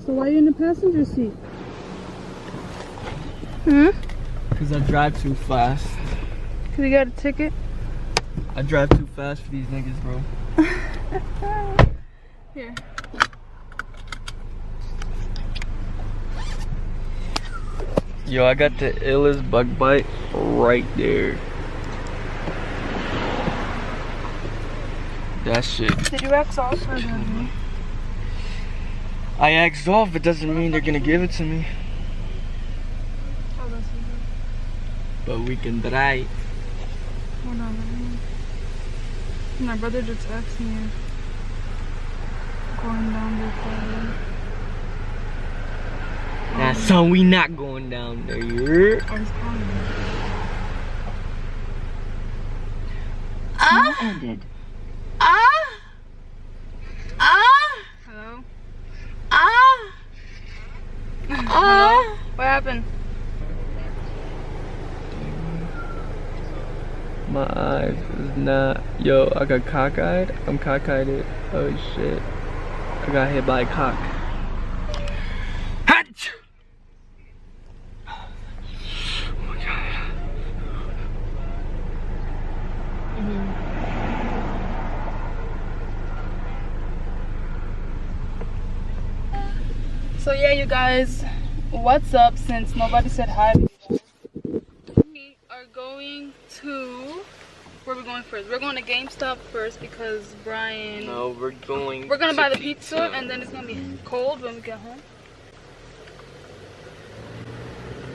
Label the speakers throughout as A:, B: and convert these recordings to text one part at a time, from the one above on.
A: So why are you in the passenger seat?
B: Because I drive too fast.
A: Because you got a ticket?
B: I drive too fast for these niggas, bro.
A: Here.
B: Yo, I got the illest bug bite right there. That shit.
A: Did you ask off or no?
B: I asked off, it doesn't mean they're gonna give it to me.
A: Oh, that's good.
B: But we can try.
A: Hold on, my brother just asked me if going down this way.
B: Nah, son, we not going down there.
A: I was calling him.
C: Ended.
A: Hello?
B: Ah!
A: What happened?
B: My eyes is not. Yo, I got cockeyed. I'm cockeyed. Oh shit. I got hit by a cock. Hatch! Oh my god.
A: So yeah, you guys, what's up? Since nobody said hi to you guys, we are going to, where are we going first? We're going to GameStop first because Brian,
B: No, we're going
A: we're gonna
B: to
A: buy the pizza and then it's gonna be cold when we get home.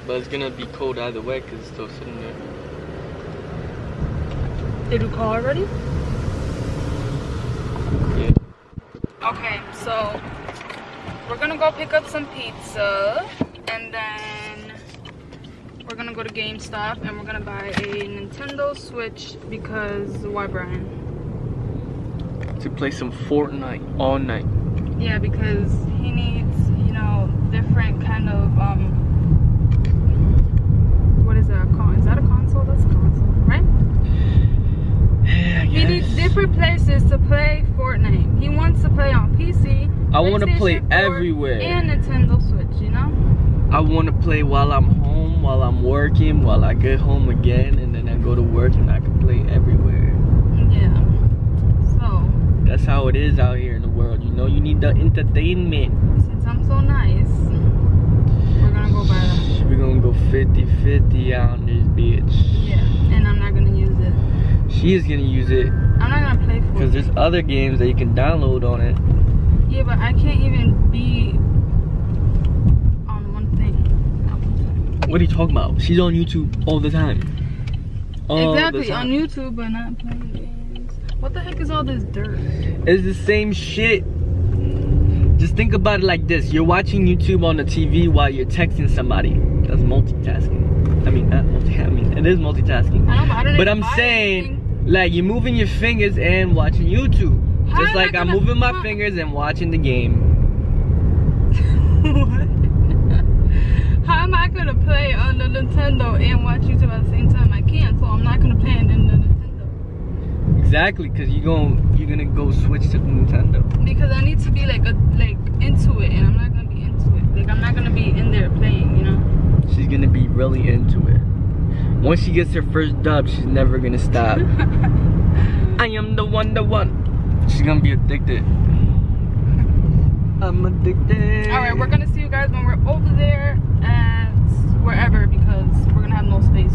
B: But it's gonna be cold either way because it's still sitting there.
A: Did you call already?
B: Yeah.
A: Okay, so we're gonna go pick up some pizza and then we're gonna go to GameStop and we're gonna buy a Nintendo Switch because why, Brian?
B: To play some Fortnite all night.
A: Yeah, because he needs, you know, different kind of what is that? Is that a console? That's a console, right?
B: Yeah,
A: He needs different places to play Fortnite. He wants to play on PC.
B: I want to play
A: PlayStation 4,
B: everywhere.
A: and Nintendo Switch, you know?
B: I want to play while I'm home, while I'm working, while I get home again, and then I go to work and I can play everywhere.
A: Yeah. So,
B: That's how it is out here in the world. You know, you need the entertainment.
A: since I'm so nice, we're gonna go buy that.
B: We're gonna go 50-50 on this bitch.
A: Yeah, and I'm not gonna use it.
B: She is gonna use it
A: I'm not gonna play for
B: because
A: it.
B: there's other games that you can download on it.
A: Yeah, but I can't even be on one thing at one time.
B: What are you talking about? She's on YouTube all the time. All
A: Exactly,
B: the time.
A: on YouTube, but not playing games. What the heck is all this dirt?
B: It's the same shit. Just think about it like this. You're watching YouTube on the TV while you're texting somebody. That's multitasking. I mean, not multitasking. it is multitasking.
A: I know, but I don't
B: But
A: even
B: I'm
A: buy
B: saying,
A: anything.
B: like, you're moving your fingers and watching YouTube.
A: How
B: Just
A: am I
B: like I'm
A: gonna-
B: moving my fingers and watching the game.
A: What? How am I gonna play on the Nintendo and watch YouTube at the same time? I can't, so I'm not gonna play it in the Nintendo.
B: Exactly, because you're gonna go switch to the Nintendo.
A: Because I need to be like into it, and I'm not gonna be into it. Like I'm not gonna be in there playing, you know.
B: She's gonna be really into it. Once she gets her first dub, she's never gonna stop. I am the one. She's gonna be addicted. I'm addicted.
A: All right, we're gonna see you guys when we're over there at wherever because we're gonna have no space.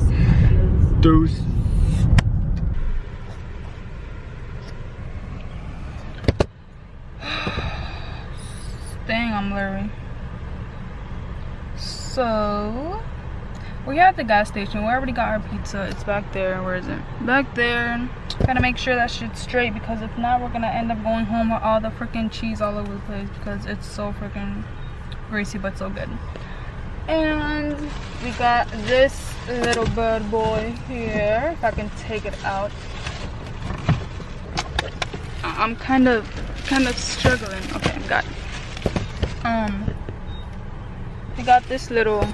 B: Deuce.
A: Dang, I'm blurry. So we're at the gas station. We already got our pizza. It's back there. Where is it? Back there. Gotta make sure that shit's straight because if not, we're gonna end up going home with all the freaking cheese all over the place because it's so freaking greasy but so good. And we got this little bad boy here. If I can take it out. I'm kind of struggling. Okay, got it. We got this little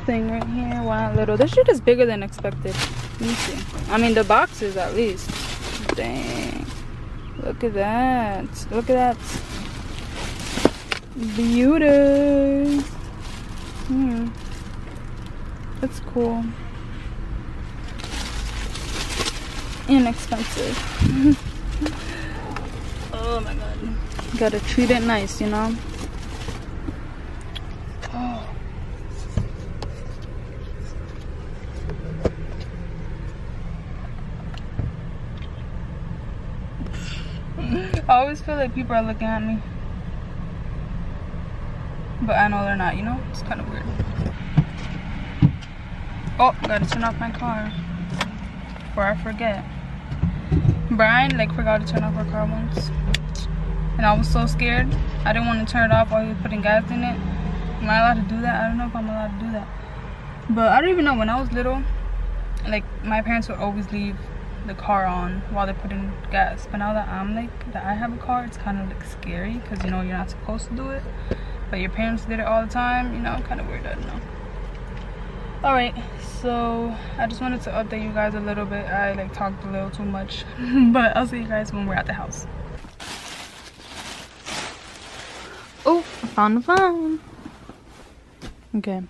A: thing right here. Well, not little. This shit is bigger than expected. Let me see. I mean, the boxes at least. Dang. Look at that. Look at that. Beauty. That's cool. Inexpensive. Oh my god. Gotta treat it nice, you know? Oh. I always feel like people are looking at me. But I know they're not, you know? It's kind of weird. Oh, gotta turn off my car before I forget. Brian like forgot to turn off our car once, and I was so scared. I didn't want to turn it off while he was putting gas in it. Am I allowed to do that? I don't know if I'm allowed to do that. But I don't even know. When I was little, like my parents would always leave the car on while they're putting gas. But now that I'm like that I have a car, it's kind of like scary because you know you're not supposed to do it. But your parents did it all the time, you know, kind of weird, I don't know. Alright, so I just wanted to update you guys a little bit. I like talked a little too much, but I'll see you guys when we're at the house. Oh, I found the phone. Okay.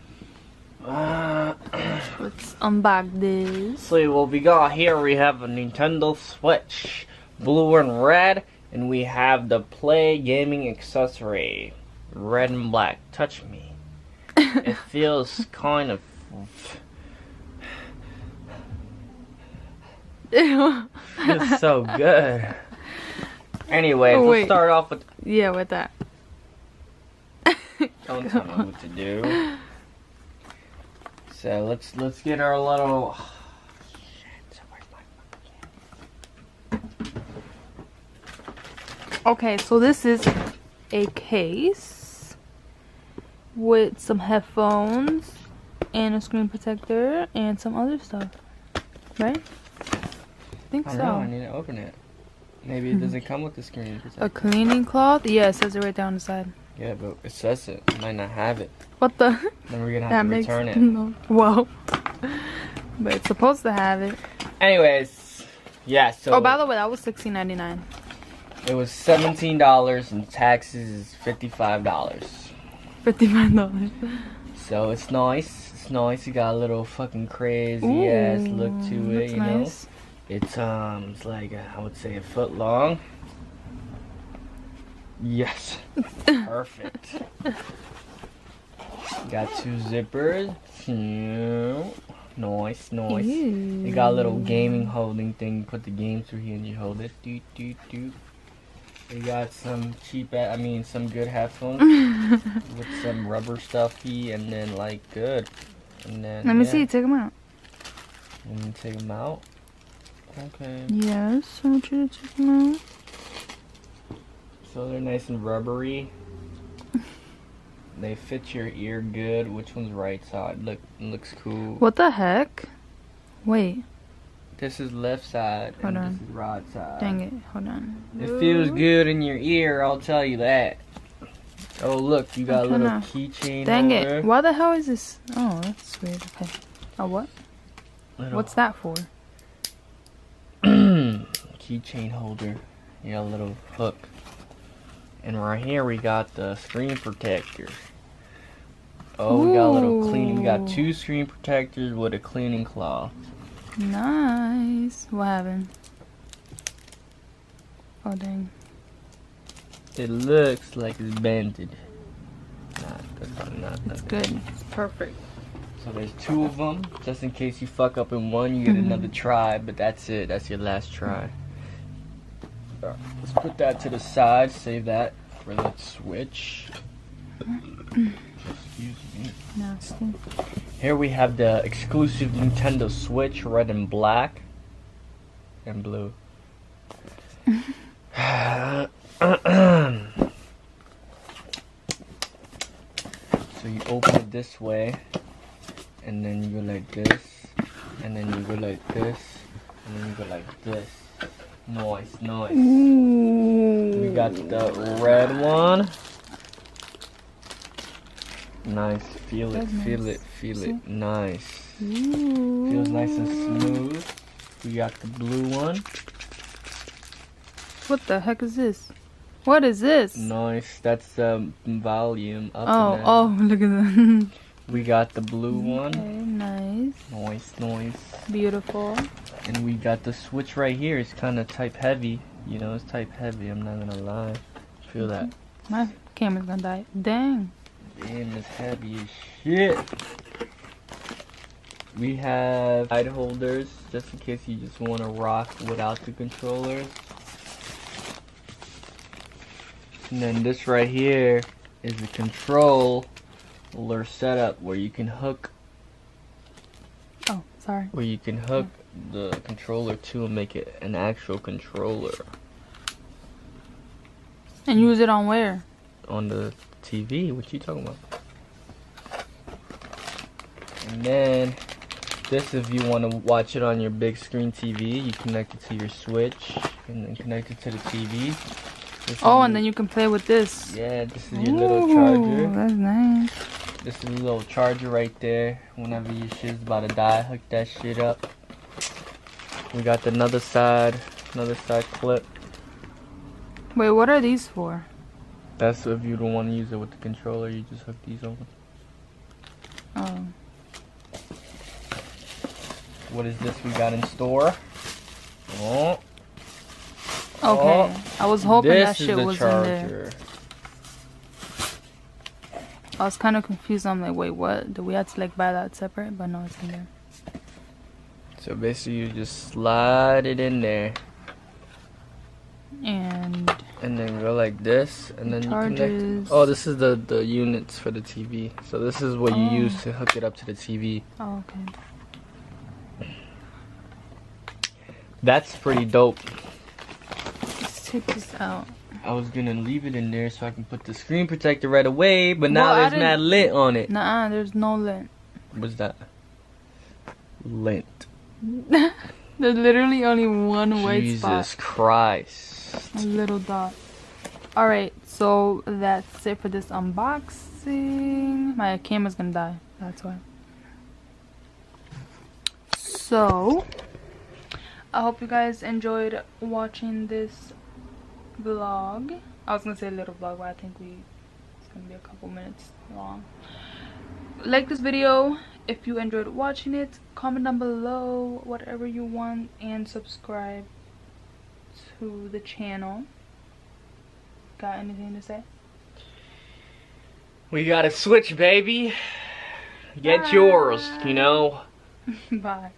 A: Let's unbox this.
C: See what we got here. We have a Nintendo Switch, blue and red, and we have the Play gaming accessory, red and black. Touch me. It feels kind of. It's so good. Anyway, let's start off with.
A: Yeah, with that.
C: Don't tell me what to do. So let's get our little. Oh, shit, where's my
A: Okay, so this is a case with some headphones and a screen protector and some other stuff, right? I think
C: I
A: so.
C: don't know, I need to open it. Maybe it doesn't come with the screen protector.
A: A cleaning cloth? Yeah, it says it right down the side.
C: Yeah, but it says it. It might not have it.
A: What the?
C: Then we're gonna have to return it.
A: No. Whoa. But it's supposed to have it.
C: Anyways, yeah, so.
A: Oh, by the way, that was $16.99.
C: It was $17 and taxes is $55.
A: $55.
C: So it's nice. It's nice. It got a little fucking crazy ass look to it, you know.
A: Nice.
C: It's like I would say a foot long. Yes. Perfect. Got two zippers. Nice, nice.
A: Ew.
C: You got a little gaming holding thing. You put the game through here and you hold it. Doot, doot, doot. We got some some good headphones with some rubber stuffy, and then like good. And then
A: Let me see. Take them out.
C: Let me take them out. Okay.
A: Yes, I want you to take them out.
C: So they're nice and rubbery. They fit your ear good. Which one's right side? Looks cool.
A: What the heck? Wait.
C: This is left side
A: Hold
C: and
A: on.
C: this is right side.
A: Dang it. Hold on.
C: It feels good in your ear, I'll tell you that. Oh look, you got a little keychain.
A: Dang
C: holder.
A: it. Why the hell is this? Oh, that's weird. Okay. Oh, what? What's that for?
C: Keychain holder. You got a little hook. And right here we got the screen protector. Oh, we got a little cleaning. We got two screen protectors with a cleaning cloth.
A: Nice. What happened? Oh, dang.
C: It looks like it's bended. Nah, that's probably not.
A: It's good. It's perfect.
C: So there's two of them. Just in case you fuck up in one, you get another try. But that's it. That's your last try. Let's put that to the side. Save that for the Switch. Excuse me.
A: Nasty.
C: Here we have the exclusive Nintendo Switch, red and black. And blue. So you open it this way. And then you go like this. And then you go like this. And then you go like this. Nice, nice.
A: Ooh.
C: We got the red one. Nice. Feel it,
A: That's
C: feel
A: nice.
C: it, feel it. Nice.
A: Ooh.
C: Feels nice and smooth. We got the blue one.
A: What the heck is this? What is this?
C: Nice. That's the volume up
A: Oh,
C: and down.
A: oh, look at that.
C: We got the blue one.
A: Okay, nice.
C: Nice, nice.
A: Beautiful.
C: And we got the switch right here. It's kind of type heavy. You know, it's type heavy. I'm not gonna lie. Feel that?
A: My camera's gonna die. Dang.
C: Damn, it's heavy as shit. We have side holders just in case you just want to rock without the controller. And then this right here is the controller setup where you can hook
A: Oh, sorry.
C: the controller to and make it an actual controller.
A: And use it on where?
C: On the TV. What you talking about? And then this, if you want to watch it on your big screen TV, you connect it to your Switch and then connect it to the TV.
A: Oh, and then you can play with this.
C: Yeah, this is your little charger.
A: That's nice.
C: This is a little charger right there. Whenever your shit's about to die, hook that shit up. We got another side clip.
A: Wait, what are these for?
C: That's if you don't want to use it with the controller, you just hook these over.
A: Oh.
C: What is this we got in store? Oh.
A: Okay. I was hoping that
C: This
A: shit
C: is the
A: was in there.
C: charger.
A: I was kind of confused. I'm like, wait, what? Do we have to like buy that separate? But no, it's in there.
C: So basically you just slide it in there
A: And
C: then go like this and then you connect.
A: charges.
C: Oh, this is the units for the TV. So this is what you
A: Oh.
C: use to hook it up to the TV.
A: Oh, okay.
C: That's pretty dope.
A: Let's take this out.
C: I was gonna leave it in there so I can put the screen protector right away, but now
A: Well, I
C: there's
A: didn't-
C: mad lint on it.
A: Nuh-uh, there's no lint.
C: What's that? Lint.
A: There's literally only one white
C: Jesus
A: spot.
C: Christ.
A: A little dot. Alright, so that's it for this unboxing. My camera's gonna die. That's why. So, I hope you guys enjoyed watching this vlog. I was gonna say a little vlog, but I think it's gonna be a couple minutes long. Like this video if you enjoyed watching it. Comment down below whatever you want and subscribe to the channel. Got anything to say?
C: We got a Switch, baby. Get yours, you know.
A: Bye.